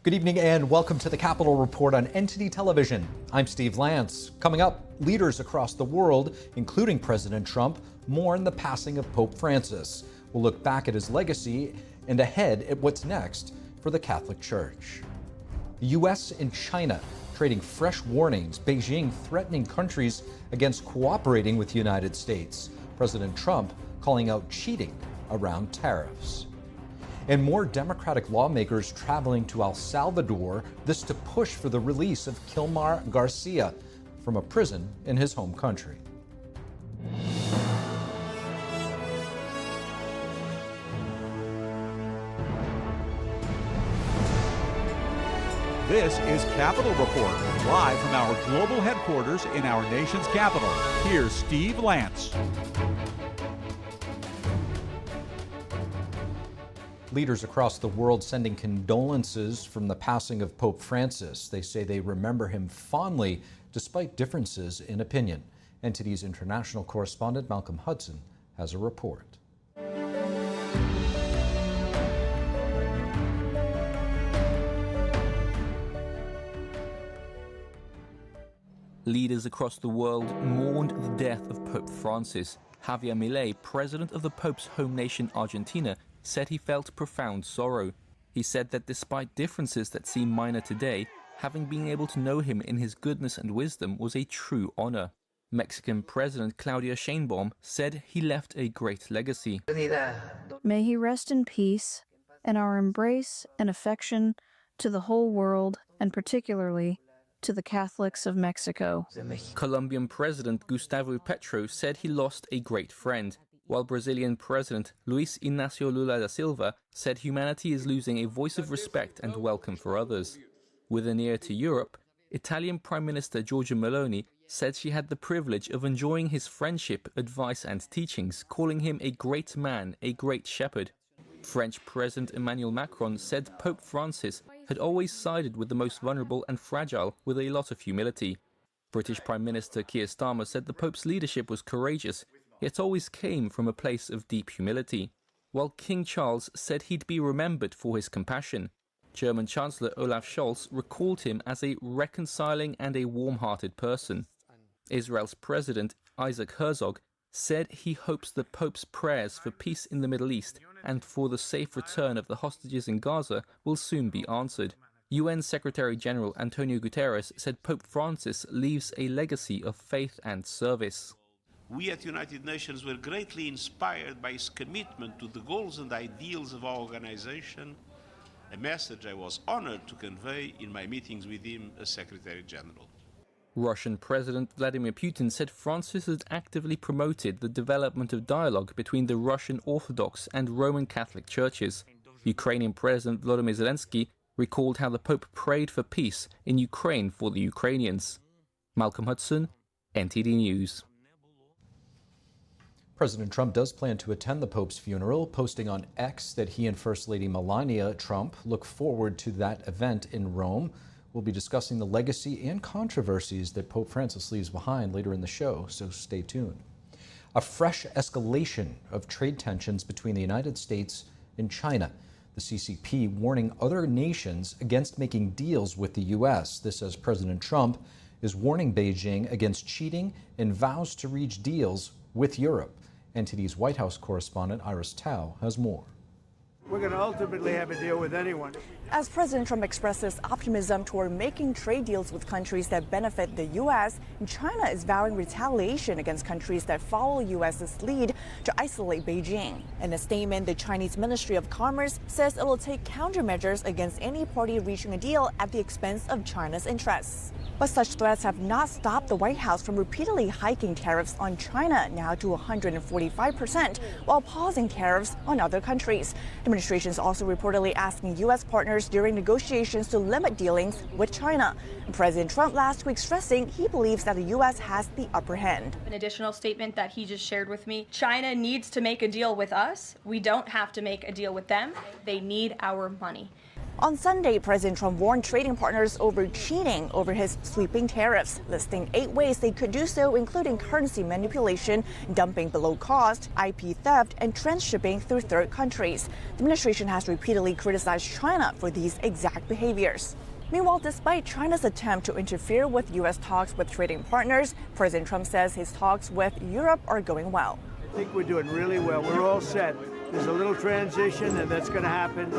Good evening and welcome to the Capitol Report on NTD Television. I'm Steve Lance. Coming up, leaders across the world, including President Trump, mourn the passing of Pope Francis. We'll look back at his legacy and ahead at what's next for the Catholic Church. The U.S. and China trading fresh warnings, Beijing threatening countries against cooperating with the United States. President Trump calling out cheating around tariffs. And more Democratic lawmakers traveling to El Salvador, this to push for the release of Kilmar Garcia from a prison in his home country. This is Capitol Report, live from our global headquarters in our nation's capital. Here's Steve Lance. Leaders across the world sending condolences from the passing of Pope Francis. They say they remember him fondly despite differences in opinion. NTD's international correspondent Malcolm Hudson has a report. Leaders across the world mourned the death of Pope Francis. Javier Milei, president of the Pope's home nation Argentina, said he felt profound sorrow. He said that despite differences that seem minor today, having been able to know him in his goodness and wisdom was a true honor. Mexican President Claudia Sheinbaum said he left a great legacy. May he rest in peace, and our embrace and affection to the whole world, and particularly to the Catholics of Mexico. Colombian President Gustavo Petro said he lost a great friend, while Brazilian President Luiz Inácio Lula da Silva said humanity is losing a voice of respect and welcome for others. With an ear to Europe, Italian Prime Minister Giorgia Meloni said she had the privilege of enjoying his friendship, advice and teachings, calling him a great man, a great shepherd. French President Emmanuel Macron said Pope Francis had always sided with the most vulnerable and fragile with a lot of humility. British Prime Minister Keir Starmer said the Pope's leadership was courageous, yet always came from a place of deep humility, while King Charles said he'd be remembered for his compassion. German Chancellor Olaf Scholz recalled him as a reconciling and a warm-hearted person. Israel's President Isaac Herzog said he hopes the Pope's prayers for peace in the Middle East and for the safe return of the hostages in Gaza will soon be answered. UN Secretary-General Antonio Guterres said Pope Francis leaves a legacy of faith and service. We at the United Nations were greatly inspired by his commitment to the goals and ideals of our organization, a message I was honored to convey in my meetings with him as Secretary General. Russian President Vladimir Putin said Francis had actively promoted the development of dialogue between the Russian Orthodox and Roman Catholic churches. Ukrainian President Volodymyr Zelensky recalled how the Pope prayed for peace in Ukraine for the Ukrainians. Malcolm Hudson, NTD News. President Trump does plan to attend the Pope's funeral, posting on X that he and First Lady Melania Trump look forward to that event in Rome. We'll be discussing the legacy and controversies that Pope Francis leaves behind later in the show, so stay tuned. A fresh escalation of trade tensions between the United States and China. The CCP warning other nations against making deals with the U.S. This as President Trump is warning Beijing against cheating and vows to reach deals with Europe. NTD's White House correspondent Iris Tao has more. We're going to ultimately have a deal with anyone. As President Trump expresses optimism toward making trade deals with countries that benefit the U.S., China is vowing retaliation against countries that follow U.S.'s lead to isolate Beijing. In a statement, the Chinese Ministry of Commerce says it will take countermeasures against any party reaching a deal at the expense of China's interests. But such threats have not stopped the White House from repeatedly hiking tariffs on China, now to 145%, while pausing tariffs on other countries. The administration is also reportedly asking U.S. partners during negotiations to limit dealings with China. President Trump last week stressing he believes that the U.S. has the upper hand. An additional statement that he just shared with me: China needs to make a deal with us. We don't have to make a deal with them. They need our money. On Sunday, President Trump warned trading partners over cheating over his sweeping tariffs, listing 8 ways they could do so, including currency manipulation, dumping below cost, IP theft, and transshipping through third countries. The administration has repeatedly criticized China for these exact behaviors. Meanwhile, despite China's attempt to interfere with U.S. talks with trading partners, President Trump says his talks with Europe are going well. I think we're doing really well. We're all set. There's a little transition, and that's going to happen.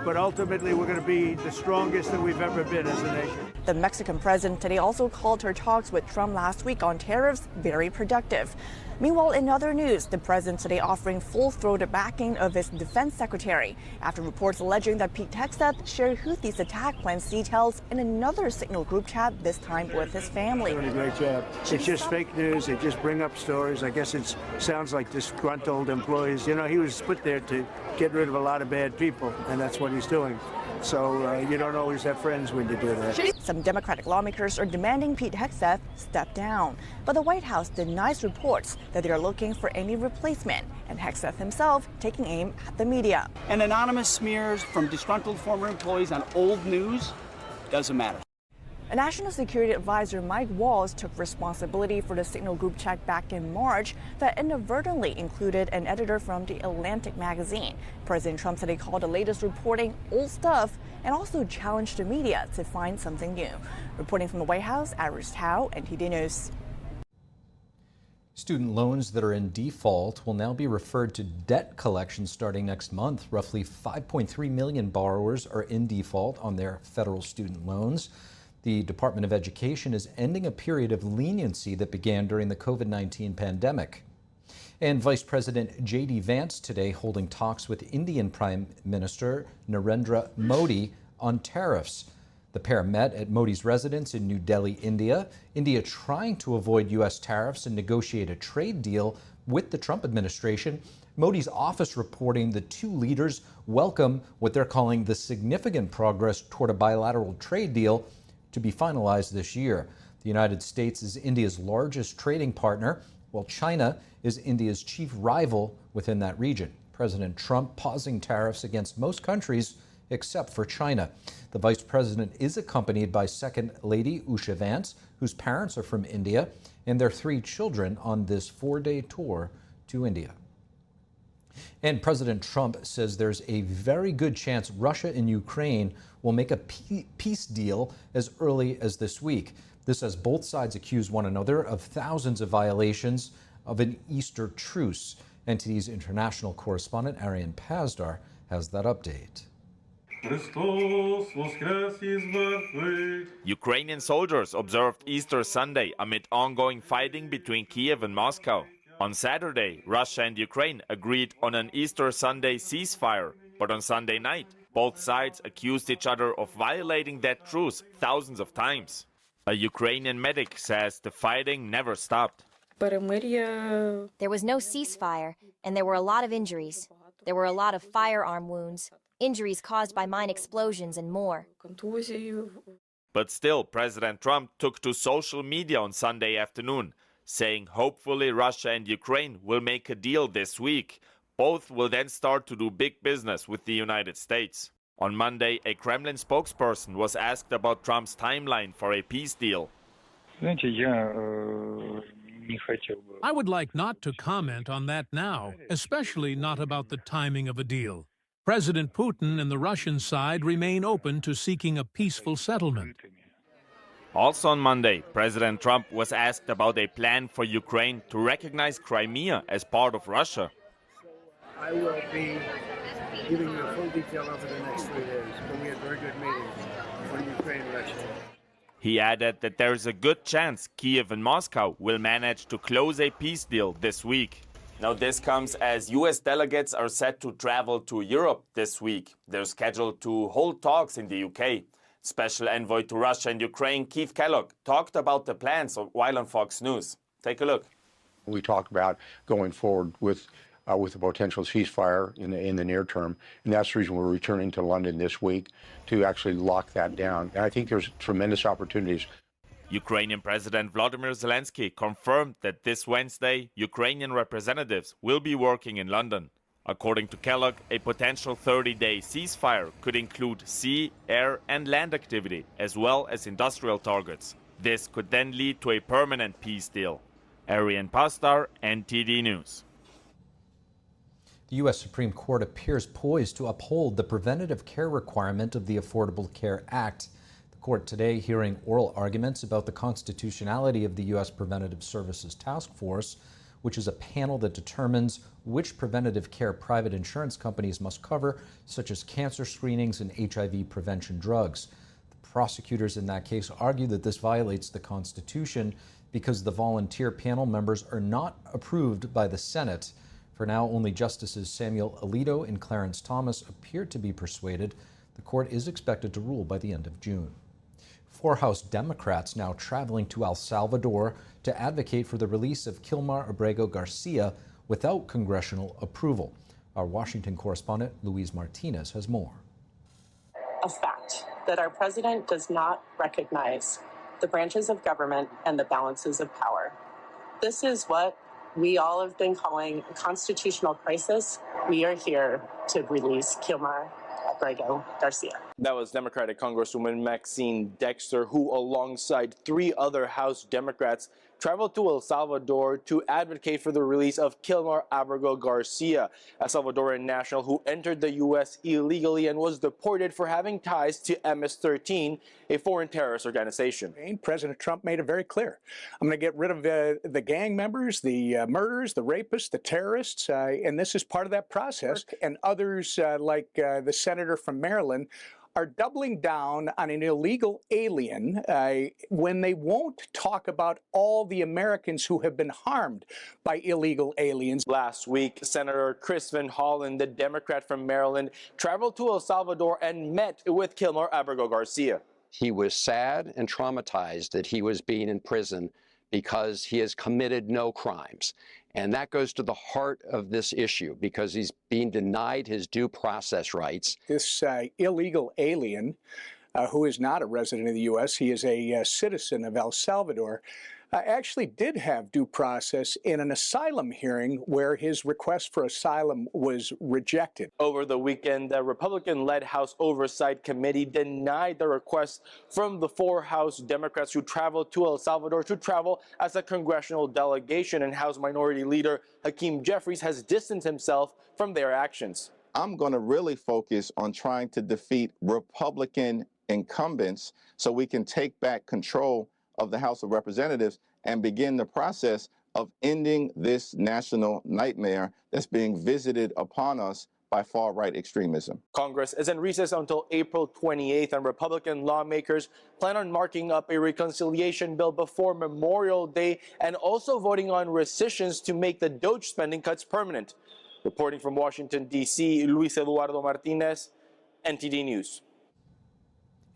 But ultimately, we're going to be the strongest that we've ever been as a nation. The Mexican president today also called her talks with Trump last week on tariffs very productive. Meanwhile, in other news, the president today offering full-throated backing of his defense secretary after reports alleging that Pete Hegseth shared Houthis' attack plans details in another Signal group chat, this time with his family. Doing a great job. It's just fake news. They just bring up stories. I guess it sounds like disgruntled employees. You know, he was put there to get rid of a lot of bad people, and that's what he's doing. So you don't always have friends when you do that. Some Democratic lawmakers are demanding Pete Hegseth step down, but the White House denies reports that they are looking for any replacement, and Hegseth himself taking aim at the media. And anonymous smears from disgruntled former employees on old news doesn't matter. A National Security Advisor, Mike Waltz, took responsibility for the Signal group chat back in March that inadvertently included an editor from The Atlantic magazine. President Trump said he called the latest reporting old stuff and also challenged the media to find something new. Reporting from the White House, Iris Tao, NTD News. Student loans that are in default will now be referred to debt collection starting next month. Roughly 5.3 million borrowers are in default on their federal student loans. The Department of Education is ending a period of leniency that began during the COVID-19 pandemic. And Vice President J.D. Vance today holding talks with Indian Prime Minister Narendra Modi on tariffs. The pair met at Modi's residence in New Delhi, India. India trying to avoid U.S. tariffs and negotiate a trade deal with the Trump administration. Modi's office reporting the two leaders welcome what they're calling the significant progress toward a bilateral trade deal to be finalized this year. The United States is India's largest trading partner, while China is India's chief rival within that region. President Trump pausing tariffs against most countries except for China. The vice president is accompanied by Second Lady Usha Vance, whose parents are from India, and their 3 children on this 4-day tour to India. And President Trump says there's a very good chance Russia and Ukraine will make a peace deal as early as this week. This as both sides accuse one another of thousands of violations of an Easter truce. NTD's international correspondent Arian Pazdar has that update. Ukrainian soldiers observed Easter Sunday amid ongoing fighting between Kiev and Moscow. On Saturday, Russia and Ukraine agreed on an Easter Sunday ceasefire, but on Sunday night, both sides accused each other of violating that truce thousands of times. A Ukrainian medic says the fighting never stopped. There was no ceasefire, and there were a lot of injuries. There were a lot of firearm wounds, injuries caused by mine explosions, and more. But still, President Trump took to social media on Sunday afternoon, saying hopefully Russia and Ukraine will make a deal this week. Both will then start to do big business with the United States. On Monday, a Kremlin spokesperson was asked about Trump's timeline for a peace deal. I would like not to comment on that now, especially not about the timing of a deal. President Putin and the Russian side remain open to seeking a peaceful settlement. Also on Monday, President Trump was asked about a plan for Ukraine to recognize Crimea as part of Russia. I will be giving you a full detail over the next 3 days, but we had very good meetings for the Ukraine election. He added that there is a good chance Kiev and Moscow will manage to close a peace deal this week. Now this comes as U.S. delegates are set to travel to Europe this week. They're scheduled to hold talks in the UK. Special envoy to Russia and Ukraine, Keith Kellogg, talked about the plans while on Fox News. Take a look. We talked about going forward with a potential ceasefire in the near term, and that's the reason we're returning to London this week to actually lock that down. And I think there's tremendous opportunities. Ukrainian President Volodymyr Zelensky confirmed that this Wednesday, Ukrainian representatives will be working in London. According to Kellogg, a potential 30-day ceasefire could include sea, air, and land activity, as well as industrial targets. This could then lead to a permanent peace deal. Arian Pastar, NTD News. The U.S. Supreme Court appears poised to uphold the preventative care requirement of the Affordable Care Act. The court today hearing oral arguments about the constitutionality of the U.S. Preventative Services Task Force, which is a panel that determines which preventative care private insurance companies must cover, such as cancer screenings and HIV prevention drugs. The prosecutors in that case argue that this violates the Constitution because the volunteer panel members are not approved by the Senate. For now, only Justices Samuel Alito and Clarence Thomas appear to be persuaded. The court is expected to rule by the end of June. 4 House Democrats now traveling to El Salvador to advocate for the release of Kilmar Abrego Garcia without congressional approval. Our Washington correspondent, Luis Martinez, has more. A fact that our president does not recognize the branches of government and the balances of power. This is what we all have been calling a constitutional crisis. We are here to release Kilmar Abrego Garcia. That was Democratic Congresswoman Maxine Dexter, who alongside 3 other House Democrats traveled to El Salvador to advocate for the release of Kilmar Abrego Garcia, a Salvadoran national who entered the U.S. illegally and was deported for having ties to MS-13, a foreign terrorist organization. President Trump made it very clear. I'm going to get rid of the gang members, the murderers, the rapists, the terrorists, and this is part of that process. And others, like the senator from Maryland, are doubling down on an illegal alien when they won't talk about all the Americans who have been harmed by illegal aliens. Last week, Senator Chris Van Hollen, the Democrat from Maryland, traveled to El Salvador and met with Kilmar Abrego Garcia. He was sad and traumatized that he was being in prison because he has committed no crimes. And that goes to the heart of this issue because he's being denied his due process rights. This illegal alien, who is not a resident of the U.S., he is a citizen of El Salvador, actually did have due process in an asylum hearing where his request for asylum was rejected. Over the weekend, the Republican-led House Oversight Committee denied the request from the 4 House Democrats who traveled to El Salvador to travel as a congressional delegation, and House Minority Leader Hakeem Jeffries has distanced himself from their actions. I'm going to really focus on trying to defeat Republican incumbents so we can take back control of the House of Representatives and begin the process of ending this national nightmare that's being visited upon us by far-right extremism. Congress is in recess until April 28th, and Republican lawmakers plan on marking up a reconciliation bill before Memorial Day and also voting on rescissions to make the DOGE spending cuts permanent. Reporting from Washington, D.C., Luis Eduardo Martinez, NTD News.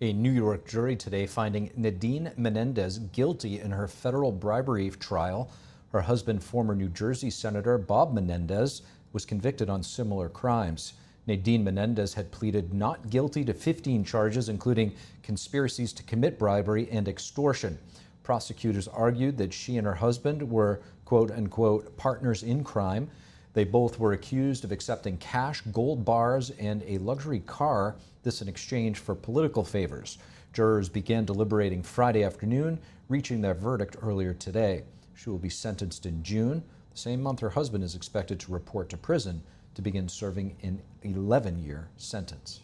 A New York jury today finding Nadine Menendez guilty in her federal bribery trial. Her husband, former New Jersey Senator Bob Menendez, was convicted on similar crimes. Nadine Menendez had pleaded not guilty to 15 charges, including conspiracies to commit bribery and extortion. Prosecutors argued that she and her husband were, quote unquote, partners in crime. They both were accused of accepting cash, gold bars, and a luxury car, this in exchange for political favors. Jurors began deliberating Friday afternoon, reaching their verdict earlier today. She will be sentenced in June. The same month, her husband is expected to report to prison to begin serving an 11-year sentence.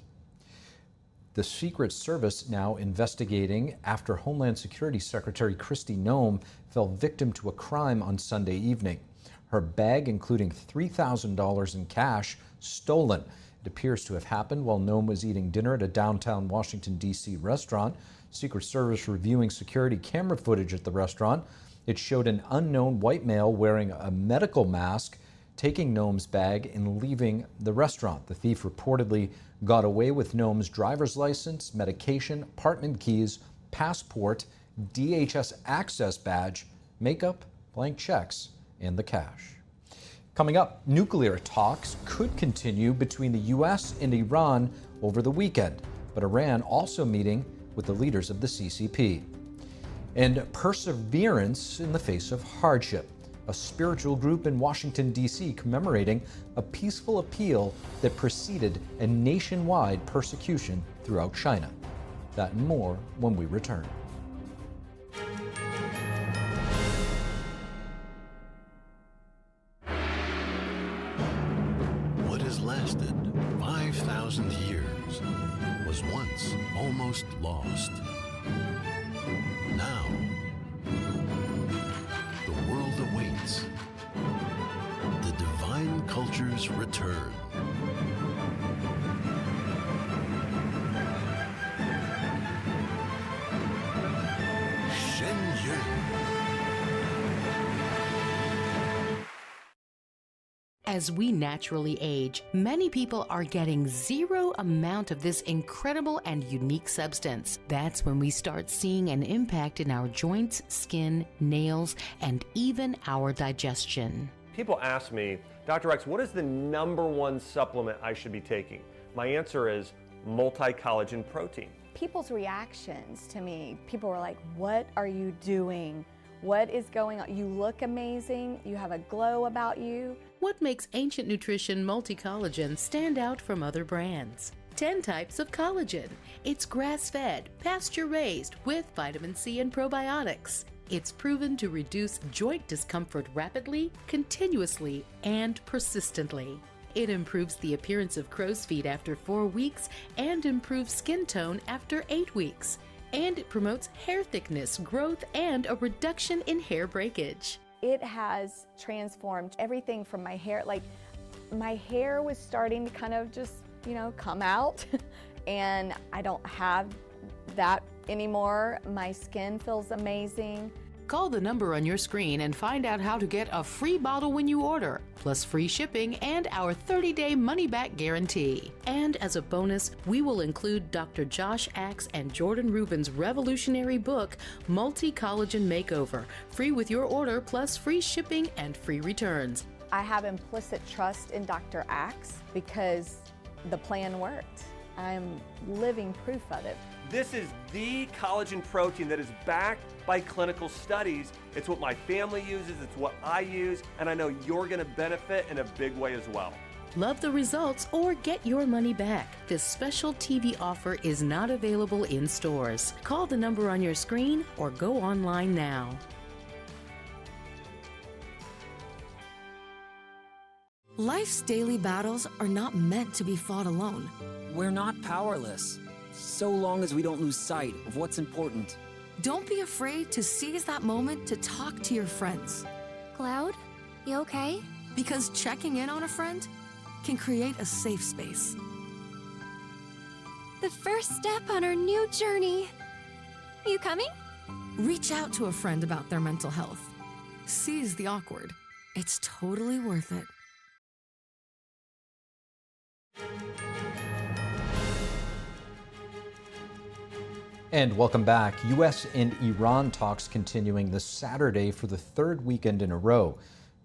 The Secret Service now investigating after Homeland Security Secretary Kristi Noem fell victim to a crime on Sunday evening. Her bag, including $3,000 in cash, stolen. It appears to have happened while Noem was eating dinner at a downtown Washington, D.C. restaurant. Secret Service reviewing security camera footage at the restaurant. It showed an unknown white male wearing a medical mask taking Noem's bag and leaving the restaurant. The thief reportedly got away with Noem's driver's license, medication, apartment keys, passport, DHS access badge, makeup, blank checks, and the cash. Coming up, nuclear talks could continue between the U.S. and Iran over the weekend, but Iran also meeting with the leaders of the CCP. And perseverance in the face of hardship. a spiritual group in Washington, D.C., commemorating a peaceful appeal that preceded a nationwide persecution throughout China. That and more when we return. What has lasted 5,000 years was once almost lost. Now, the world awaits the divine culture's return. As we naturally age, many people are getting zero amount of this incredible and unique substance. That's when we start seeing an impact in our joints, skin, nails, and even our digestion. People ask me, Dr. X, what is the #1 supplement I should be taking? My answer is multi-collagen protein. People's reactions to me, people were like, what are you doing? What is going on? You look amazing. You have a glow about you. What makes Ancient Nutrition Multi-Collagen stand out from other brands? 10 types of collagen. It's grass-fed, pasture-raised with vitamin C and probiotics. It's proven to reduce joint discomfort rapidly, continuously, and persistently. It improves the appearance of crow's feet after 4 weeks and improves skin tone after 8 weeks. And it promotes hair thickness, growth, and a reduction in hair breakage. It has transformed everything from my hair. Like, my hair was starting to kind of just, come out, and I don't have that anymore. My skin feels amazing. Call the number on your screen and find out how to get a free bottle when you order, plus free shipping and our 30-day money-back guarantee. And as a bonus, we will include Dr. Josh Axe and Jordan Rubin's revolutionary book, Multi-Collagen Makeover, free with your order, plus free shipping and free returns. I have implicit trust in Dr. Axe because the plan worked. I'm living proof of it. This is the collagen protein that is backed by clinical studies. It's what my family uses, it's what I use, and I know you're going to benefit in a big way as well. Love the results or get your money back. This special TV offer is not available in stores. Call the number on your screen or go online now. Life's daily battles are not meant to be fought alone. We're not powerless, so long as we don't lose sight of what's important. Don't be afraid to seize that moment to talk to your friends. Cloud, you okay? Because checking in on a friend can create a safe space. The first step on our new journey. You coming? Reach out to a friend about their mental health. Seize the awkward. It's totally worth it. And welcome back. U.S. and Iran talks continuing this Saturday for the third weekend in a row.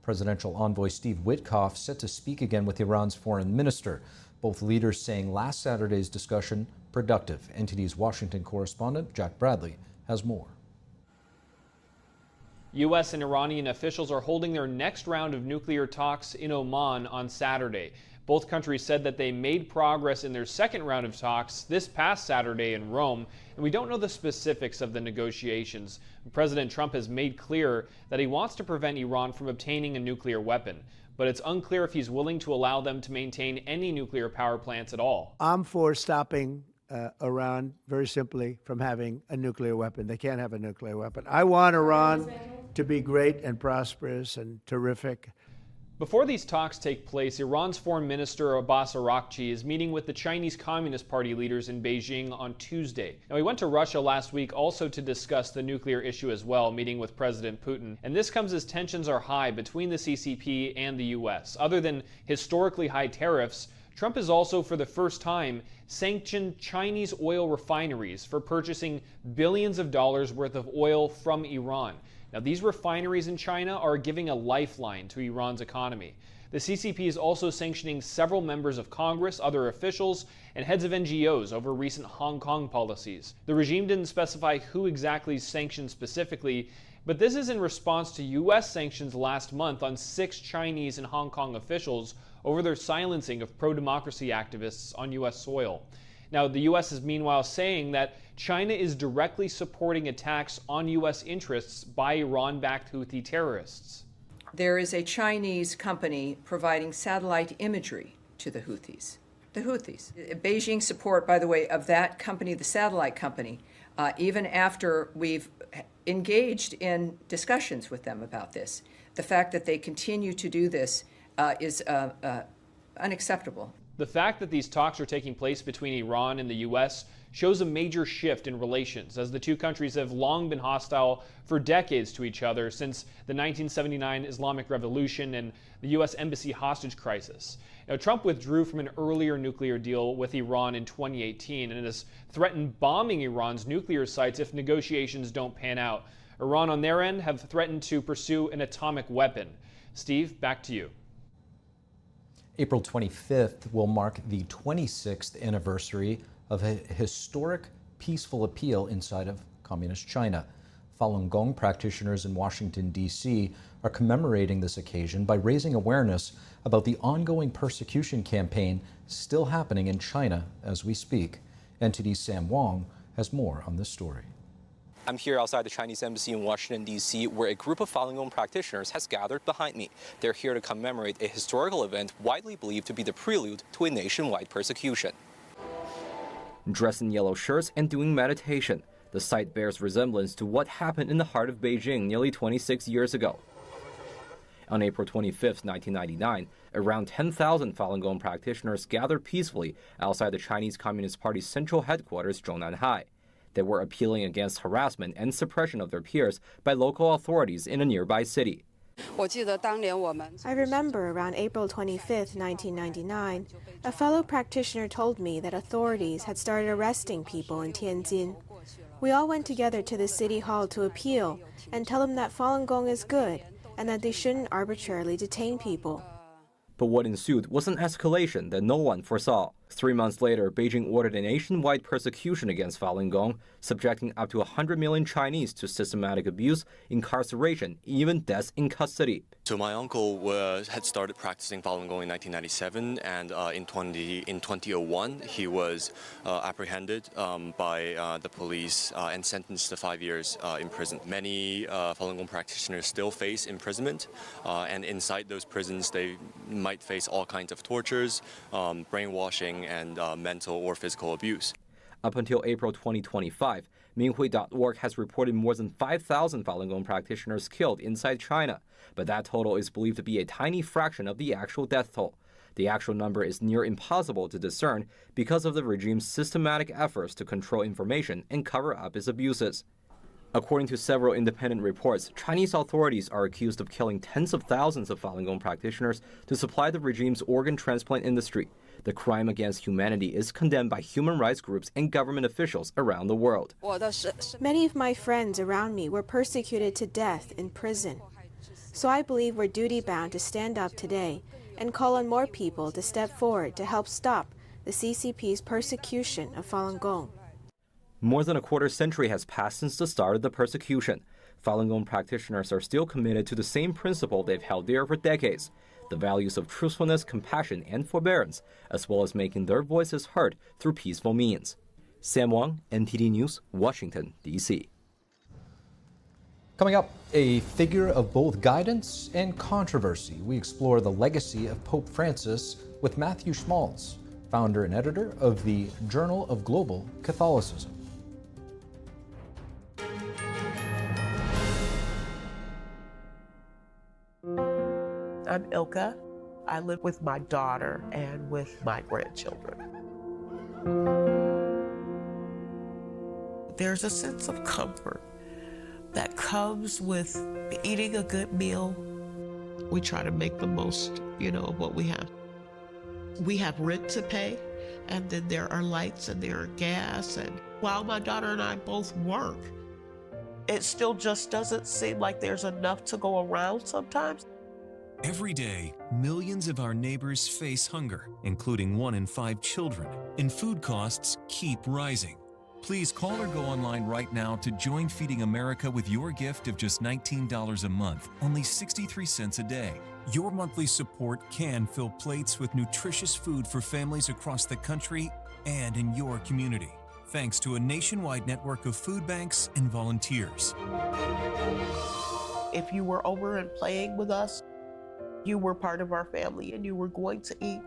Presidential envoy Steve Witkoff set to speak again with Iran's foreign minister. Both leaders saying last Saturday's discussion productive. NTD's Washington correspondent Jack Bradley has more. U.S. and Iranian officials are holding their next round of nuclear talks in Oman on Saturday. Both countries said that they made progress in their second round of talks this past Saturday in Rome, and we don't know the specifics of the negotiations. President Trump has made clear that he wants to prevent Iran from obtaining a nuclear weapon, but it's unclear if he's willing to allow them to maintain any nuclear power plants at all. I'm for stopping Iran, very simply, from having a nuclear weapon. They can't have a nuclear weapon. I want Iran to be great and prosperous and terrific. Before these talks take place, Iran's Foreign Minister Abbas Araghchi is meeting with the Chinese Communist Party leaders in Beijing on Tuesday. Now, he went to Russia last week also to discuss the nuclear issue as well, meeting with President Putin. And this comes as tensions are high between the CCP and the U.S. Other than historically high tariffs, Trump has also, for the first time, sanctioned Chinese oil refineries for purchasing billions of dollars worth of oil from Iran. Now, these refineries in China are giving a lifeline to Iran's economy. The CCP is also sanctioning several members of Congress, other officials, and heads of NGOs over recent Hong Kong policies. The regime didn't specify who exactly is sanctioned specifically, But this is in response to U.S. sanctions last month on 6 Chinese and Hong Kong officials over their silencing of pro-democracy activists on U.S. soil. Now, the U.S. is meanwhile saying that China is directly supporting attacks on U.S. interests by Iran-backed Houthi terrorists. There is a Chinese company providing satellite imagery to the Houthis. The Houthis. Beijing support, by the way, of that company, the satellite company, even after we've engaged in discussions with them about this. The fact that they continue to do this is unacceptable. The fact that these talks are taking place between Iran and the U.S. shows a major shift in relations, as the two countries have long been hostile for decades to each other since the 1979 Islamic Revolution and the U.S. Embassy hostage crisis. Now, Trump withdrew from an earlier nuclear deal with Iran in 2018 and has threatened bombing Iran's nuclear sites if negotiations don't pan out. Iran, on their end, have threatened to pursue an atomic weapon. Steve, back to you. April 25th will mark the 26th anniversary of a historic peaceful appeal inside of Communist China. Falun Gong practitioners in Washington, D.C. are commemorating this occasion by raising awareness about the ongoing persecution campaign still happening in China as we speak. NTD's Sam Wong has more on this story. I'm here outside the Chinese embassy in Washington, D.C., where a group of Falun Gong practitioners has gathered behind me. They're here to commemorate a historical event widely believed to be the prelude to a nationwide persecution. Dressed in yellow shirts and doing meditation, the site bears resemblance to what happened in the heart of Beijing nearly 26 years ago. On April 25, 1999, around 10,000 Falun Gong practitioners gathered peacefully outside the Chinese Communist Party's central headquarters, Zhongnanhai. They were appealing against harassment and suppression of their peers by local authorities in a nearby city. I remember around April 25, 1999, a fellow practitioner told me that authorities had started arresting people in Tianjin. We all went together to the city hall to appeal and tell them that Falun Gong is good and that they shouldn't arbitrarily detain people. But what ensued was an escalation that no one foresaw. 3 months later, Beijing ordered a nationwide persecution against Falun Gong, subjecting up to 100 million Chinese to systematic abuse, incarceration, even deaths in custody. So my uncle had started practicing Falun Gong in 1997, and in 2001 he was apprehended by the police and sentenced to 5 years in prison. Many Falun Gong practitioners still face imprisonment, and inside those prisons they might face all kinds of tortures, brainwashing, and mental or physical abuse. Up until April 2025, Minhui.org has reported more than 5,000 Falun Gong practitioners killed inside China, but that total is believed to be a tiny fraction of the actual death toll. The actual number is near impossible to discern because of the regime's systematic efforts to control information and cover up its abuses. According to several independent reports, Chinese authorities are accused of killing tens of thousands of Falun Gong practitioners to supply the regime's organ transplant industry. The crime against humanity is condemned by human rights groups and government officials around the world. Many of my friends around me were persecuted to death in prison. So I believe we're duty-bound to stand up today and call on more people to step forward to help stop the CCP's persecution of Falun Gong. More than a quarter century has passed since the start of the persecution. Falun Gong practitioners are still committed to the same principle they've held dear for decades, the values of truthfulness, compassion, and forbearance, as well as making their voices heard through peaceful means. Sam Wong, NTD News, Washington, D.C. Coming up, a figure of both guidance and controversy. We explore the legacy of Pope Francis with Matthew Schmaltz, founder and editor of the Journal of Global Catholicism. I'm Ilka. I live with my daughter and with my grandchildren. There's a sense of comfort that comes with eating a good meal. We try to make the most, of what we have. We have rent to pay, and then there are lights and there are gas. And while my daughter and I both work, it still just doesn't seem like there's enough to go around sometimes. Every day, millions of our neighbors face hunger, including 1 in 5 children, and food costs keep rising. Please call or go online right now to join Feeding America with your gift of just $19 a month, only 63 cents a day. Your monthly support can fill plates with nutritious food for families across the country and in your community, thanks to a nationwide network of food banks and volunteers. If you were over and playing with us, you were part of our family and you were going to eat.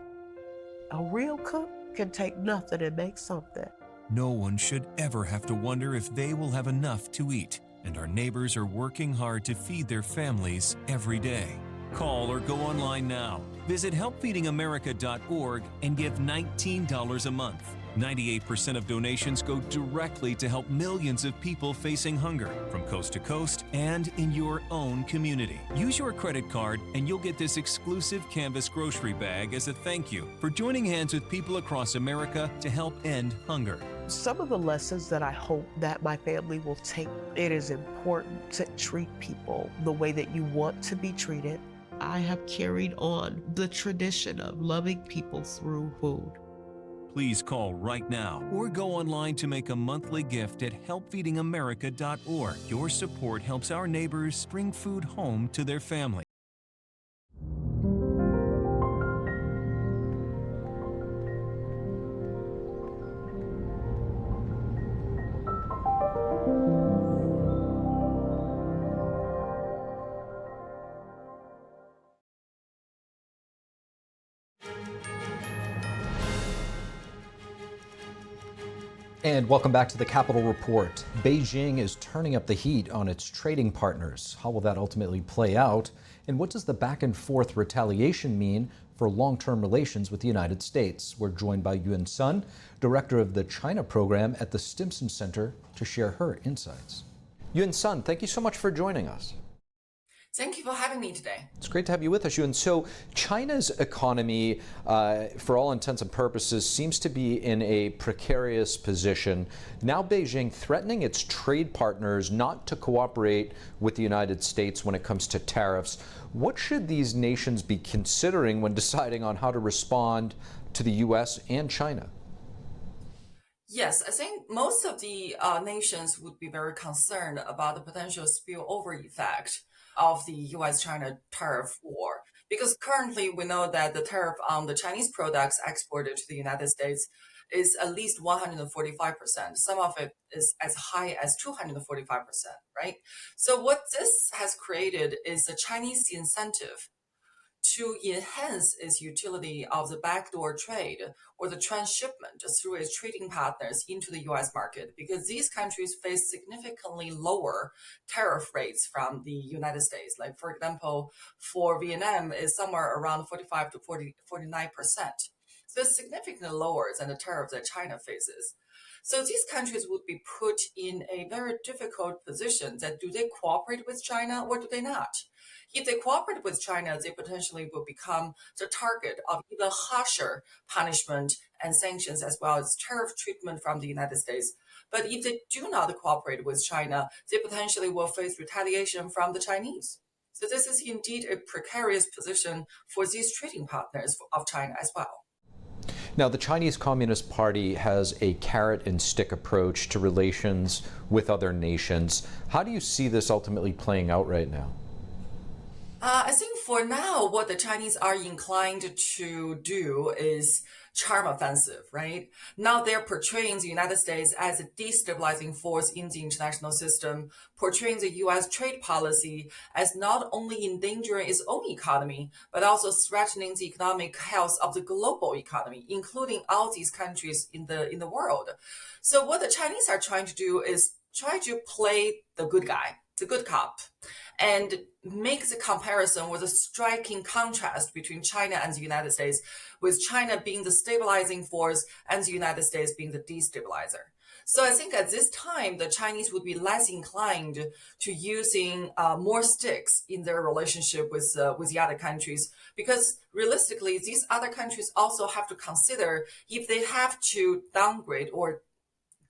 A real cook can take nothing and make something. No one should ever have to wonder if they will have enough to eat, and our neighbors are working hard to feed their families every day. Call or go online now. Visit helpfeedingamerica.org and give $19 a month. 98% of donations go directly to help millions of people facing hunger from coast to coast and in your own community. Use your credit card and you'll get this exclusive canvas grocery bag as a thank you for joining hands with people across America to help end hunger. Some of the lessons that I hope that my family will take, it is important to treat people the way that you want to be treated. I have carried on the tradition of loving people through food. Please call right now or go online to make a monthly gift at helpfeedingamerica.org. Your support helps our neighbors bring food home to their family. And welcome back to the Capitol Report. Beijing is turning up the heat on its trading partners. How will that ultimately play out? And what does the back and forth retaliation mean for long-term relations with the United States? We're joined by Yun Sun, director of the China program at the Stimson Center, to share her insights. Yun Sun, thank you so much for joining us. Thank you for having me today. It's great to have you with us, Yun. So China's economy, for all intents and purposes, seems to be in a precarious position. Now Beijing threatening its trade partners not to cooperate with the United States when it comes to tariffs. What should these nations be considering when deciding on how to respond to the U.S. and China? Yes, I think most of the nations would be very concerned about the potential spillover effect of the U.S.-China tariff war, because currently we know that the tariff on the Chinese products exported to the United States is at least 145%. Some of it is as high as 245%, right? So what this has created is a Chinese incentive to enhance its utility of the backdoor trade or the transshipment through its trading partners into the U.S. market, because these countries face significantly lower tariff rates from the United States. Like, for example, for Vietnam is somewhere around 45 to 49%. So it's significantly lower than the tariff that China faces. So these countries would be put in a very difficult position that do they cooperate with China or do they not? If they cooperate with China, they potentially will become the target of even harsher punishment and sanctions, as well as tariff treatment from the United States. But if they do not cooperate with China, they potentially will face retaliation from the Chinese. So this is indeed a precarious position for these trading partners of China as well. Now, the Chinese Communist Party has a carrot and stick approach to relations with other nations. How do you see this ultimately playing out right now? I think for now, what the Chinese are inclined to do is charm offensive, right? Now they're portraying the United States as a destabilizing force in the international system, portraying the U.S. trade policy as not only endangering its own economy, but also threatening the economic health of the global economy, including all these countries in the world. So what the Chinese are trying to do is try to play the good guy, the good cop, and make the comparison with a striking contrast between China and the United States, with China being the stabilizing force and the United States being the destabilizer. So I think at this time, the Chinese would be less inclined to using more sticks in their relationship with the other countries, because realistically, these other countries also have to consider if they have to downgrade or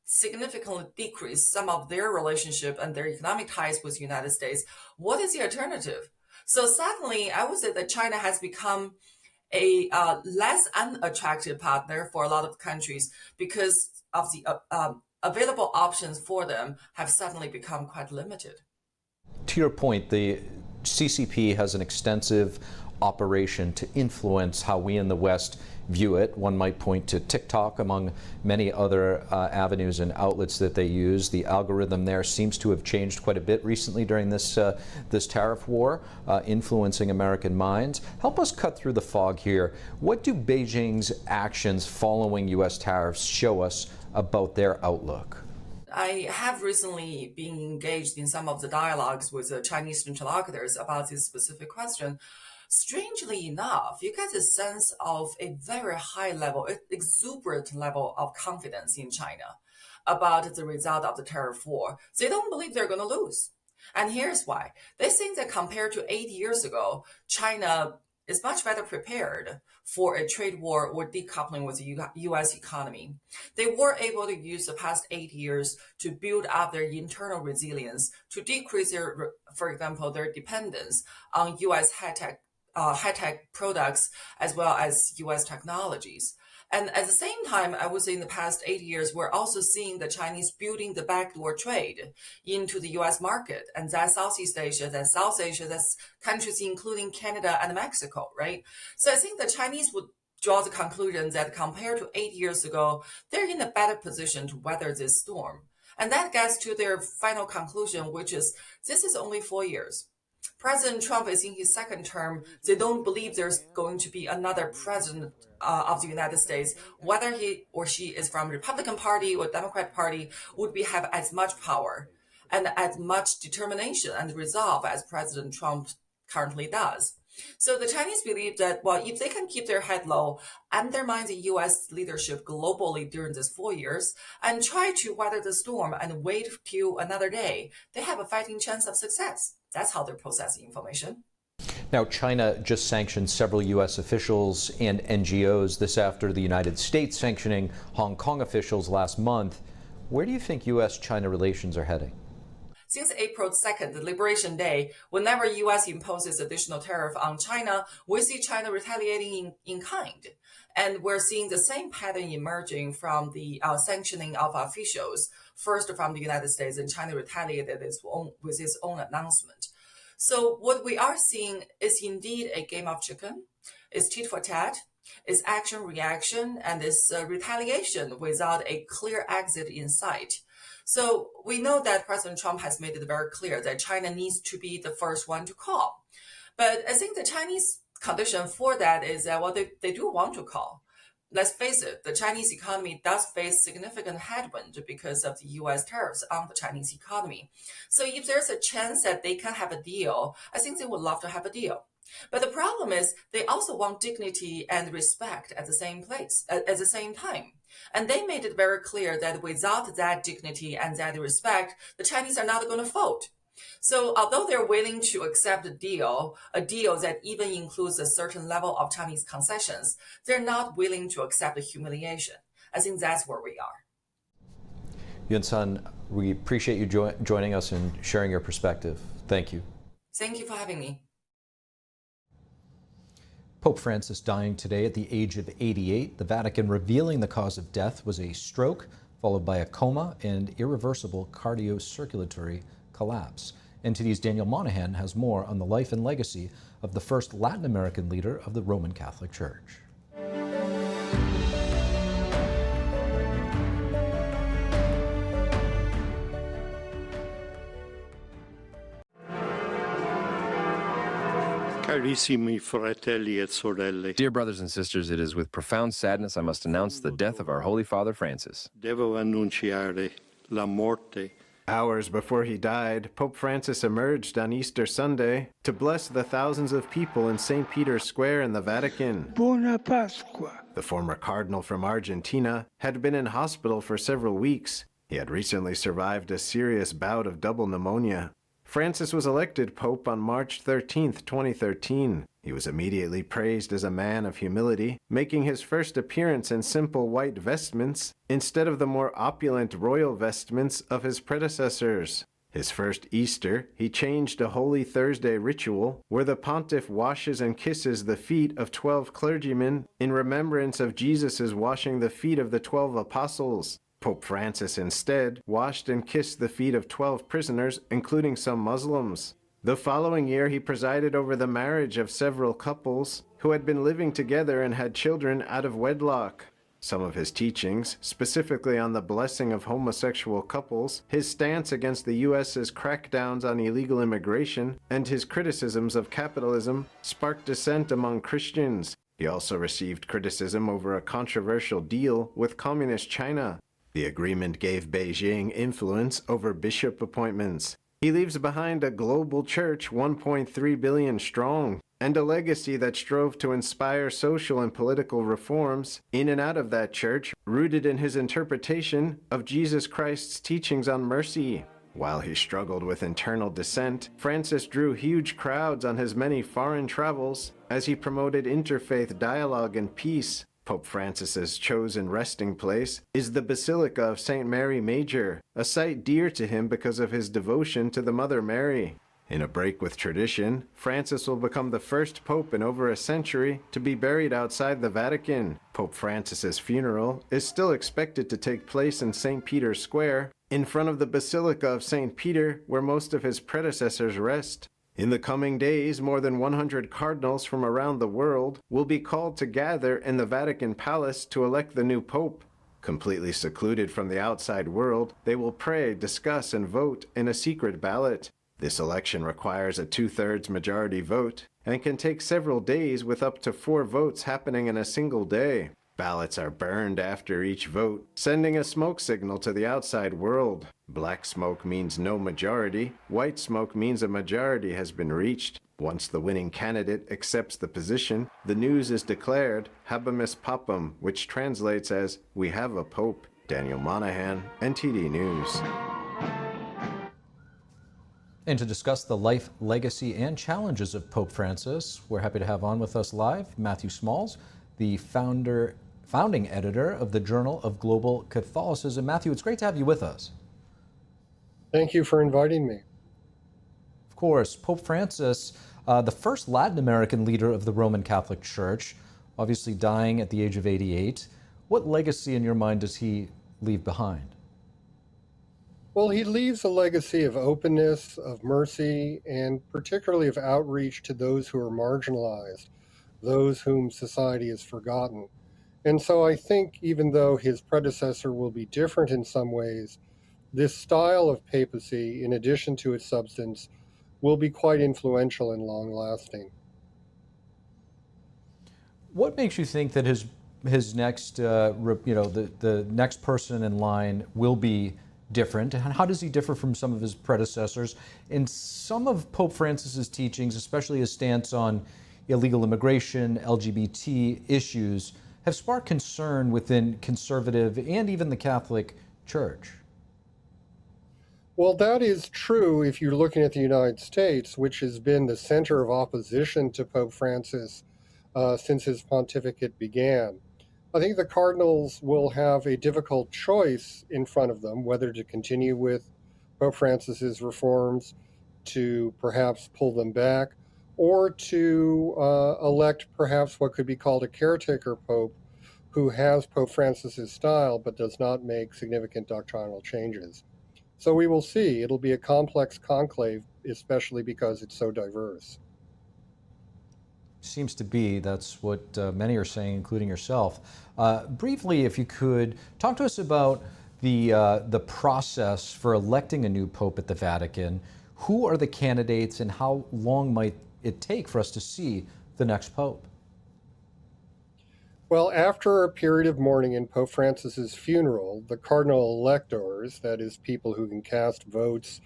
significantly decrease some of their relationship and their economic ties with the United States, what is the alternative? So suddenly, I would say that China has become a less unattractive partner for a lot of countries because of the available options for them have suddenly become quite limited. To your point, the CCP has an extensive operation to influence how we in the West view it. One might point to TikTok among many other avenues and outlets that they use. The algorithm there seems to have changed quite a bit recently during this tariff war, influencing American minds. Help us cut through the fog here. What do Beijing's actions following U.S. tariffs show us about their outlook? I have recently been engaged in some of the dialogues with Chinese interlocutors about this specific question. Strangely enough, you get a sense of a very high level, exuberant level of confidence in China about the result of the tariff war. They don't believe they're going to lose. And here's why. They think that compared to 8 years ago, China is much better prepared for a trade war or decoupling with the U.S. economy. They were able to use the past 8 years to build up their internal resilience, to decrease their, for example, their dependence on U.S. high-tech products as well as U.S. technologies. And at the same time, I would say in the past 8 years, we're also seeing the Chinese building the backdoor trade into the U.S. market. And that's Southeast Asia, that's South Asia, that's countries including Canada and Mexico, right? So I think the Chinese would draw the conclusion that compared to 8 years ago, they're in a better position to weather this storm. And that gets to their final conclusion, which is this is only 4 years. President Trump is in his second term. They don't believe there's going to be another president of the United States, whether he or she is from the Republican Party or Democrat Party, would have as much power and as much determination and resolve as President Trump currently does. So the Chinese believe that, well, if they can keep their head low, undermine the U.S. leadership globally during these 4 years, and try to weather the storm and wait till another day, they have a fighting chance of success. That's how they're processing information. Now, China just sanctioned several U.S. officials and NGOs this after the United States sanctioning Hong Kong officials last month. Where do you think U.S.-China relations are heading? Since April 2nd, the Liberation Day, whenever U.S. imposes additional tariff on China, we see China retaliating in kind. And we're seeing the same pattern emerging from the sanctioning of officials, first from the United States, and China retaliated with its own announcement. So what we are seeing is indeed a game of chicken. It's tit for tat. It's action, reaction, and it's retaliation without a clear exit in sight. So we know that President Trump has made it very clear that China needs to be the first one to call. But I think the Chinese condition for that is that, well, they do want to call. Let's face it, the Chinese economy does face significant headwind because of the U.S. tariffs on the Chinese economy. So if there's a chance that they can have a deal, I think they would love to have a deal. But the problem is they also want dignity and respect at the same place, at the same time. And they made it very clear that without that dignity and that respect, the Chinese are not going to fold. So although they're willing to accept a deal that even includes a certain level of Chinese concessions, they're not willing to accept the humiliation. I think that's where we are. Yun-Sun, we appreciate you joining us and sharing your perspective. Thank you. Thank you for having me. Pope Francis dying today at the age of 88. The Vatican revealing the cause of death was a stroke, followed by a coma and irreversible cardiocirculatory collapse. NTD's Daniel Monahan has more on the life and legacy of the first Latin American leader of the Roman Catholic Church. Carissimi fratelli et sorelle. Dear brothers and sisters, it is with profound sadness I must announce the death of our Holy Father Francis. Devo annunciare la morte. Hours before he died, Pope Francis emerged on Easter Sunday to bless the thousands of people in St. Peter's Square in the Vatican. Buona Pasqua. The former cardinal from Argentina had been in hospital for several weeks. He had recently survived a serious bout of double pneumonia. Francis was elected Pope on March 13, 2013. He was immediately praised as a man of humility, making his first appearance in simple white vestments instead of the more opulent royal vestments of his predecessors. His first Easter, he changed a Holy Thursday ritual where the pontiff washes and kisses the feet of 12 clergymen in remembrance of Jesus' washing the feet of the 12 apostles. Pope Francis instead washed and kissed the feet of 12 prisoners, including some Muslims. The following year, he presided over the marriage of several couples who had been living together and had children out of wedlock. Some of his teachings, specifically on the blessing of homosexual couples, his stance against the U.S.'s crackdowns on illegal immigration, and his criticisms of capitalism, sparked dissent among Christians. He also received criticism over a controversial deal with Communist China. The agreement gave Beijing influence over bishop appointments. He leaves behind a global church 1.3 billion strong, and a legacy that strove to inspire social and political reforms in and out of that church, rooted in his interpretation of Jesus Christ's teachings on mercy. While he struggled with internal dissent, Francis drew huge crowds on his many foreign travels as he promoted interfaith dialogue and peace. Pope Francis's chosen resting place is the Basilica of St. Mary Major, a site dear to him because of his devotion to the Mother Mary. In a break with tradition, Francis will become the first pope in over a century to be buried outside the Vatican. Pope Francis's funeral is still expected to take place in St. Peter's Square, in front of the Basilica of St. Peter, where most of his predecessors rest. In the coming days, more than 100 cardinals from around the world will be called to gather in the Vatican Palace to elect the new pope. Completely secluded from the outside world, they will pray, discuss, and vote in a secret ballot. This election requires a 2/3 majority vote and can take several days, with up to 4 votes happening in a single day. Ballots are burned after each vote, sending a smoke signal to the outside world. Black smoke means no majority. White smoke means a majority has been reached. Once the winning candidate accepts the position, the news is declared Habemus Papam, which translates as, "We have a pope." Daniel Monahan, NTD News. And to discuss the life, legacy, and challenges of Pope Francis, we're happy to have on with us live Matthew Smalls, the founding editor of the Journal of Global Catholicism. Matthew, it's great to have you with us. Thank you for inviting me. Of course, Pope Francis, the first Latin American leader of the Roman Catholic Church, obviously dying at the age of 88. What legacy in your mind does he leave behind? Well, he leaves a legacy of openness, of mercy, and particularly of outreach to those who are marginalized, those whom society has forgotten. And so I think even though his predecessor will be different in some ways, this style of papacy, in addition to its substance, will be quite influential and long-lasting. What makes you think that his next, the next person in line will be different, and how does he differ from some of his predecessors? In some of Pope Francis's teachings, especially his stance on illegal immigration, LGBT issues, have sparked concern within conservative and even the Catholic Church. Well, that is true if you're looking at the United States, which has been the center of opposition to Pope Francis since his pontificate began. I think the cardinals will have a difficult choice in front of them, whether to continue with Pope Francis's reforms, to perhaps pull them back, or to elect perhaps what could be called a caretaker pope who has Pope Francis's style but does not make significant doctrinal changes. So we will see. It'll be a complex conclave, especially because it's so diverse. Seems to be. That's what many are saying, including yourself. Briefly, if you could, talk to us about the process for electing a new pope at the Vatican. Who are the candidates and how long might it take for us to see the next pope? Well, after a period of mourning in Pope Francis's funeral, the cardinal electors, that is people who can cast votes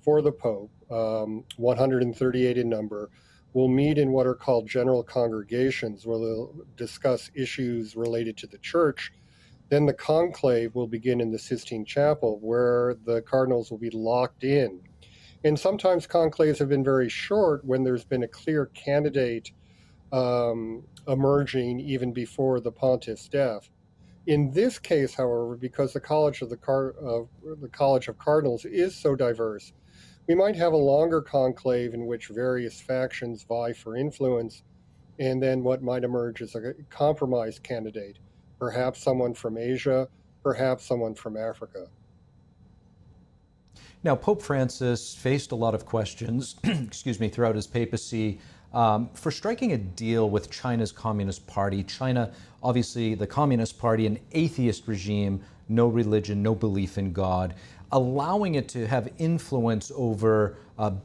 for the pope, 138 in number, will meet in what are called general congregations, where they'll discuss issues related to the church. Then the conclave will begin in the Sistine Chapel, where the cardinals will be locked in. And sometimes conclaves have been very short when there's been a clear candidate emerging even before the pontiff's death. In this case, however, because the College of Cardinals is so diverse, we might have a longer conclave in which various factions vie for influence, and then what might emerge as a compromise candidate, perhaps someone from Asia, perhaps someone from Africa. Now, Pope Francis faced a lot of questions, excuse me, throughout his papacy for striking a deal with China's Communist Party. China, obviously, the Communist Party, an atheist regime, no religion, no belief in God, allowing it to have influence over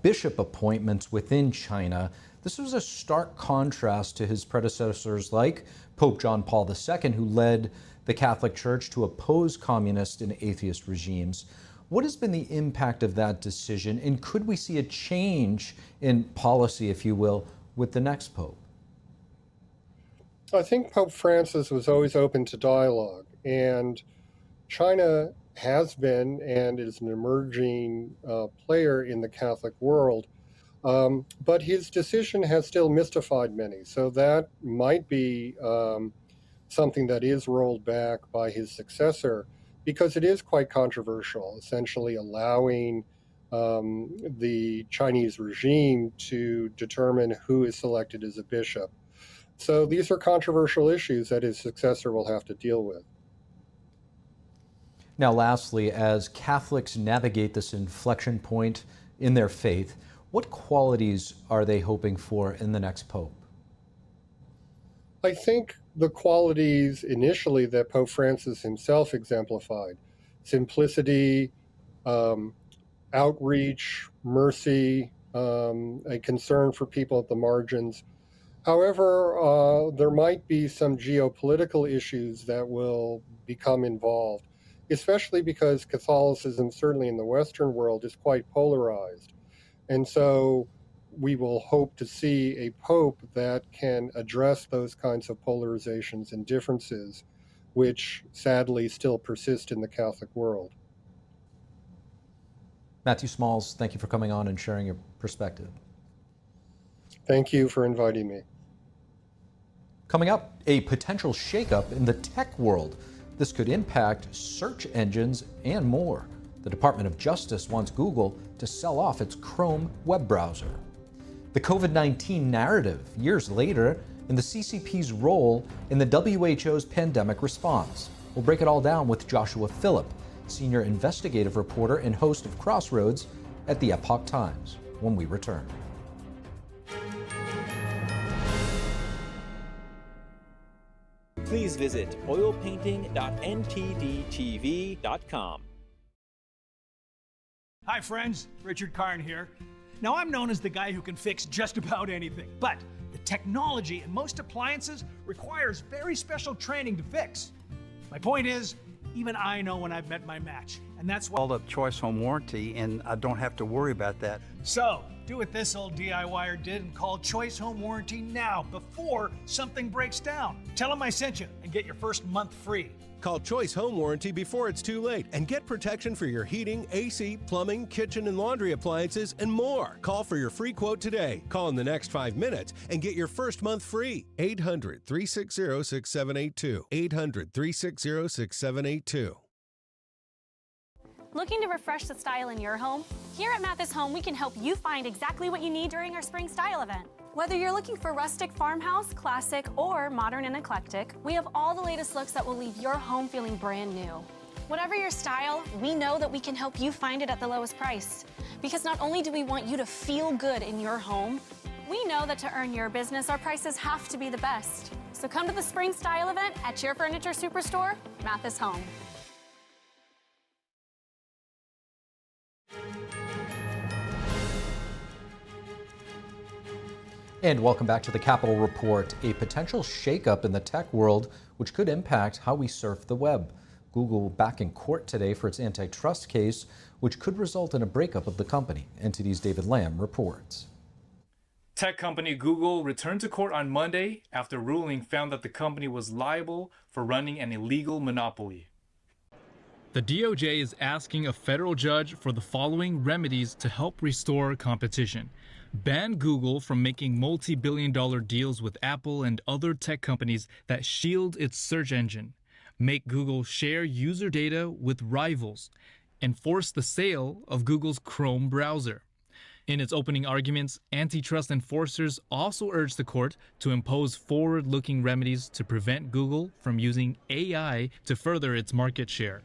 bishop appointments within China. This was a stark contrast to his predecessors like Pope John Paul II, who led the Catholic Church to oppose communist and atheist regimes. What has been the impact of that decision, and could we see a change in policy, if you will, with the next pope? I think Pope Francis was always open to dialogue, and China has been and is an emerging player in the Catholic world, but his decision has still mystified many, so that might be something that is rolled back by his successor, because it is quite controversial, essentially allowing the Chinese regime to determine who is selected as a bishop. So these are controversial issues that his successor will have to deal with. Now, lastly, as Catholics navigate this inflection point in their faith, what qualities are they hoping for in the next pope? I think the qualities initially that Pope Francis himself exemplified: simplicity, outreach, mercy, a concern for people at the margins. However, there might be some geopolitical issues that will become involved, especially because Catholicism, certainly in the Western world, is quite polarized. And so we will hope to see a pope that can address those kinds of polarizations and differences, which sadly still persist in the Catholic world. Matthew Smalls, thank you for coming on and sharing your perspective. Thank you for inviting me. Coming up, a potential shakeup in the tech world. This could impact search engines and more. The Department of Justice wants Google to sell off its Chrome web browser. The COVID-19 narrative years later, and the CCP's role in the WHO's pandemic response. We'll break it all down with Joshua Phillip, senior investigative reporter and host of Crossroads at the Epoch Times, when we return. Please visit oilpainting.ntdtv.com. Hi friends, Richard Karn here. Now I'm known as the guy who can fix just about anything, but the technology in most appliances requires very special training to fix. My point is, even I know when I've met my match, and that's why... Called up Choice Home Warranty, and I don't have to worry about that. So, do what this old DIYer did and call Choice Home Warranty now, before something breaks down. Tell them I sent you, and get your first month free. Call Choice Home Warranty before it's too late and get protection for your heating, AC, plumbing, kitchen, and laundry appliances, and more. Call for your free quote today. Call in the next 5 minutes and get your first month free. 800-360-6782. 800-360-6782. Looking to refresh the style in your home? Here at Mathis Home, we can help you find exactly what you need during our spring style event. Whether you're looking for rustic farmhouse, classic, or modern and eclectic, we have all the latest looks that will leave your home feeling brand new. Whatever your style, we know that we can help you find it at the lowest price. Because not only do we want you to feel good in your home, we know that to earn your business, our prices have to be the best. So come to the spring style event at your furniture superstore, Mathis Home. And welcome back to the Capitol Report. A potential shakeup in the tech world, which could impact how we surf the web. Google back in court today for its antitrust case, which could result in a breakup of the company. NTD's David Lamb reports. Tech company Google returned to court on Monday after ruling found that the company was liable for running an illegal monopoly. The DOJ is asking a federal judge for the following remedies to help restore competition. Ban Google from making multi-billion-dollar deals with Apple and other tech companies that shield its search engine. Make Google share user data with rivals. Enforce the sale of Google's Chrome browser. In its opening arguments, antitrust enforcers also urged the court to impose forward-looking remedies to prevent Google from using AI to further its market share.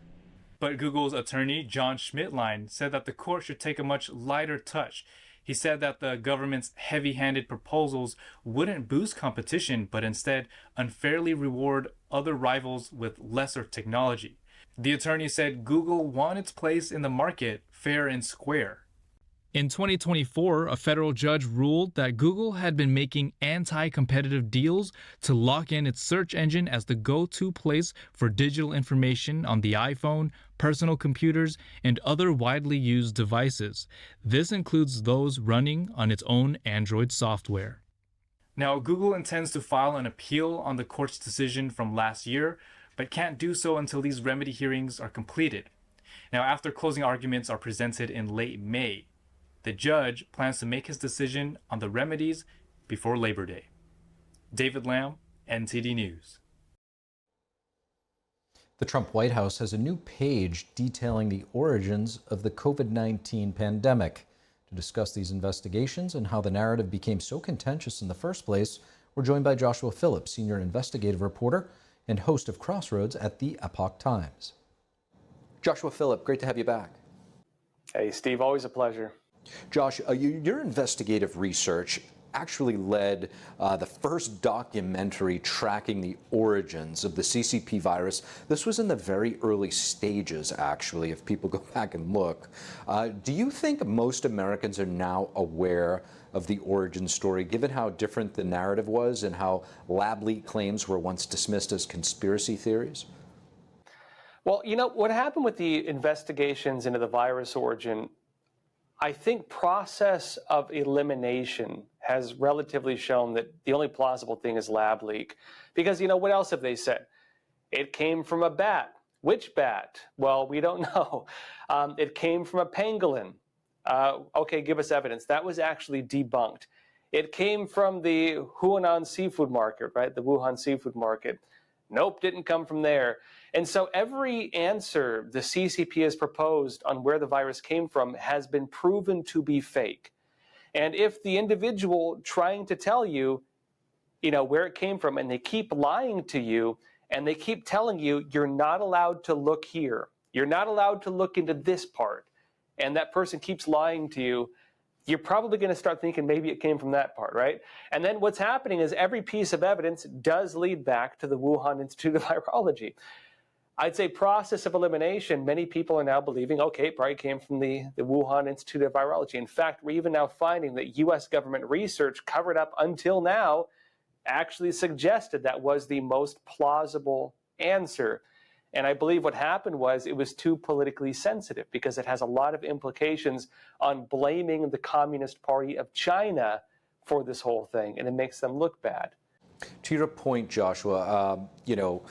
But Google's attorney, John Schmidtlein, said that the court should take a much lighter touch. He said that the government's heavy-handed proposals wouldn't boost competition, but instead unfairly reward other rivals with lesser technology. The attorney said Google won its place in the market fair and square. In 2024, a federal judge ruled that Google had been making anti-competitive deals to lock in its search engine as the go-to place for digital information on the iPhone, personal computers, and other widely used devices. This includes those running on its own Android software. Now, Google intends to file an appeal on the court's decision from last year, but can't do so until these remedy hearings are completed. Now, after closing arguments are presented in late May, the judge plans to make his decision on the remedies before Labor Day. David Lamb, NTD News. The Trump White House has a new page detailing the origins of the COVID-19 pandemic. To discuss these investigations and how the narrative became so contentious in the first place, we're joined by Joshua Phillips, senior investigative reporter and host of Crossroads at the Epoch Times. Joshua Phillips, great to have you back. Hey, Steve, always a pleasure. Josh, your investigative research actually led the first documentary tracking the origins of the CCP virus. This was in the very early stages, actually, if people go back and look. Do you think most Americans are now aware of the origin story, given how different the narrative was and how lab leak claims were once dismissed as conspiracy theories? Well, you know, what happened with the investigations into the virus origin, I think process of elimination has relatively shown that the only plausible thing is lab leak. Because, you know, what else have they said? It came from a bat. Which bat? Well, we don't know. It came from a pangolin. Okay, give us evidence. That was actually debunked. It came from the Huanan seafood market, right? The Wuhan seafood market. Nope, didn't come from there. And so every answer the CCP has proposed on where the virus came from has been proven to be fake. And if the individual trying to tell you, you know, where it came from, and they keep lying to you, and they keep telling you, you're not allowed to look here, you're not allowed to look into this part, and that person keeps lying to you, you're probably going to start thinking maybe it came from that part, right? And then what's happening is every piece of evidence does lead back to the Wuhan Institute of Virology. I'd say process of elimination, many people are now believing, okay, it probably came from the Wuhan Institute of Virology. In fact, we're even now finding that U.S. government research covered up until now actually suggested that was the most plausible answer. And I believe what happened was it was too politically sensitive because it has a lot of implications on blaming the Communist Party of China for this whole thing, and it makes them look bad. To your point, Joshua, you know,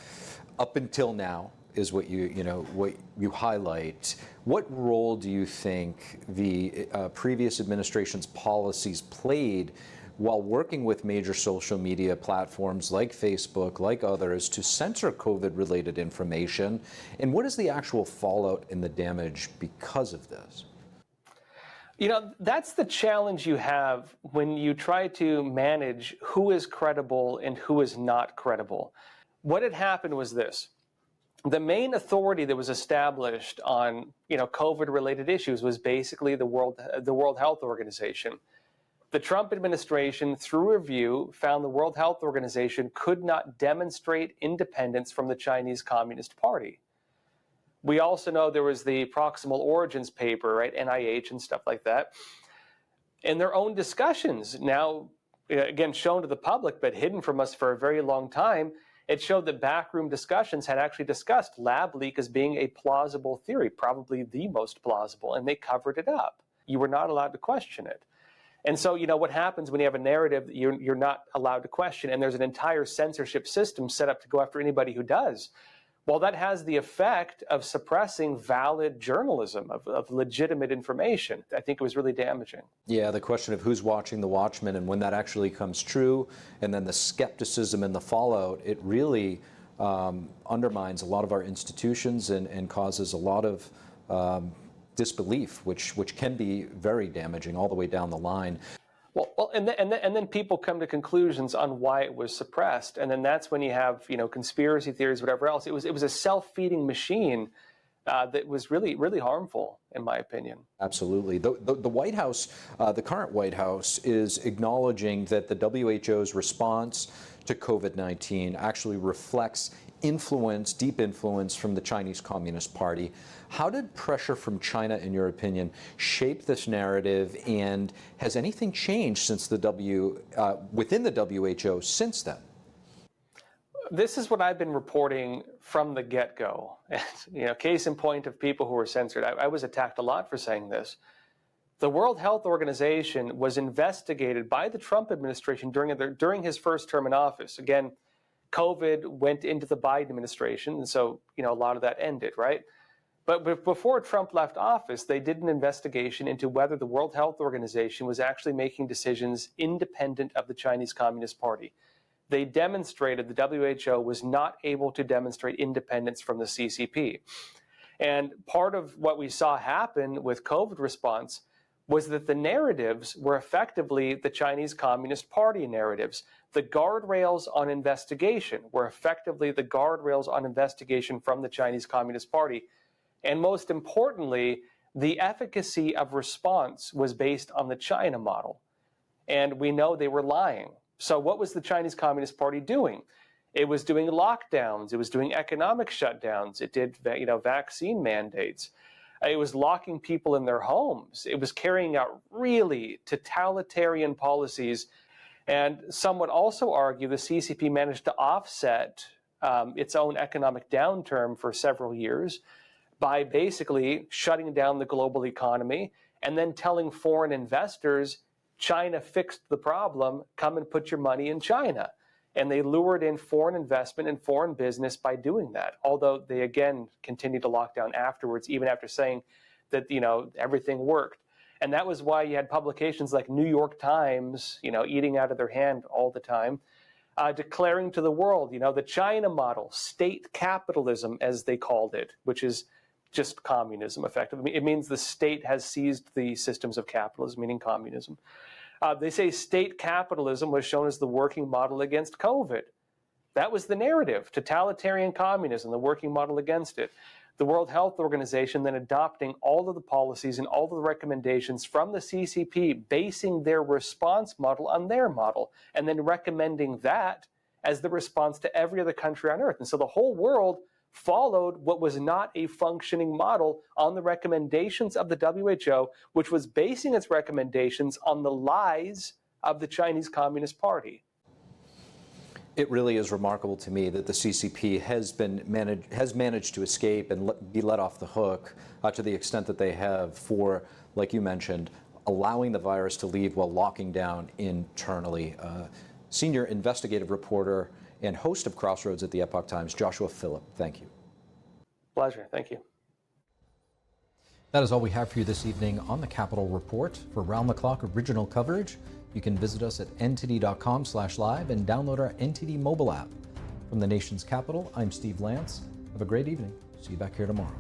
up until now is what what you highlight. What role do you think the previous administration's policies played while working with major social media platforms like Facebook, like others, to censor COVID-related information? And what is the actual fallout and the damage because of this? You know, that's the challenge you have when you try to manage who is credible and who is not credible. What had happened was this. The main authority that was established on, COVID-related issues was basically the World Health Organization. The Trump administration, through review, found the World Health Organization could not demonstrate independence from the Chinese Communist Party. We also know there was the Proximal Origins paper, right, NIH and stuff like that. In their own discussions, now, again, shown to the public, but hidden from us for a very long time, it showed that backroom discussions had actually discussed lab leak as being a plausible theory, probably the most plausible, and they covered it up. You were not allowed to question it. And so, what happens when you have a narrative that you're not allowed to question, and there's an entire censorship system set up to go after anybody who does? Well, that has the effect of suppressing valid journalism, of legitimate information. I think it was really damaging. Yeah, the question of who's watching the Watchmen and when that actually comes true, and then the skepticism and the fallout, it really undermines a lot of our institutions and causes a lot of disbelief, which can be very damaging all the way down the line. Well, and then people come to conclusions on why it was suppressed, and then that's when you have conspiracy theories, whatever else. It was a self-feeding machine that was really harmful, in my opinion. Absolutely. The White House, the current White House, is acknowledging that the WHO's response to COVID-19 actually reflects influence, deep influence from the Chinese Communist Party. How did pressure from China, in your opinion, shape this narrative, and has anything changed since within the WHO since then? This is what I've been reporting from the get-go. Case in point of people who were censored. I was attacked a lot for saying this. The World Health Organization was investigated by the Trump administration during his first term in office. Again, COVID went into the Biden administration, and so a lot of that ended, right? But before Trump left office, they did an investigation into whether the World Health Organization was actually making decisions independent of the Chinese Communist Party. They demonstrated the WHO was not able to demonstrate independence from the CCP. And part of what we saw happen with COVID response was that the narratives were effectively the Chinese Communist Party narratives. The guardrails on investigation were effectively the guardrails on investigation from the Chinese Communist Party. And most importantly, the efficacy of response was based on the China model. And we know they were lying. So what was the Chinese Communist Party doing? It was doing lockdowns. It was doing economic shutdowns. It did, vaccine mandates. It was locking people in their homes. It was carrying out really totalitarian policies. And some would also argue the CCP managed to offset its own economic downturn for several years by basically shutting down the global economy and then telling foreign investors, China fixed the problem, come and put your money in China. And they lured in foreign investment and foreign business by doing that, although they again continued to lock down afterwards, even after saying that everything worked. And that was why you had publications like New York Times, eating out of their hand all the time, declaring to the world, the China model, state capitalism, as they called it, which is just communism, effectively. It means the state has seized the systems of capitalism, meaning communism. They say state capitalism was shown as the working model against COVID. That was the narrative, totalitarian communism, the working model against it. The World Health Organization then adopting all of the policies and all of the recommendations from the CCP, basing their response model on their model, and then recommending that as the response to every other country on Earth. And so the whole world followed what was not a functioning model on the recommendations of the WHO, which was basing its recommendations on the lies of the Chinese Communist Party. It really is remarkable to me that the CCP has managed to escape and be let off the hook to the extent that they have for, like you mentioned, allowing the virus to leave while locking down internally. Senior investigative reporter and host of Crossroads at the Epoch Times, Joshua Phillip, thank you. Pleasure, thank you. That is all we have for you this evening on the Capitol Report. For round-the-clock original coverage, you can visit us at ntd.com/live and download our NTD mobile app. From the nation's capital, I'm Steve Lance. Have a great evening. See you back here tomorrow.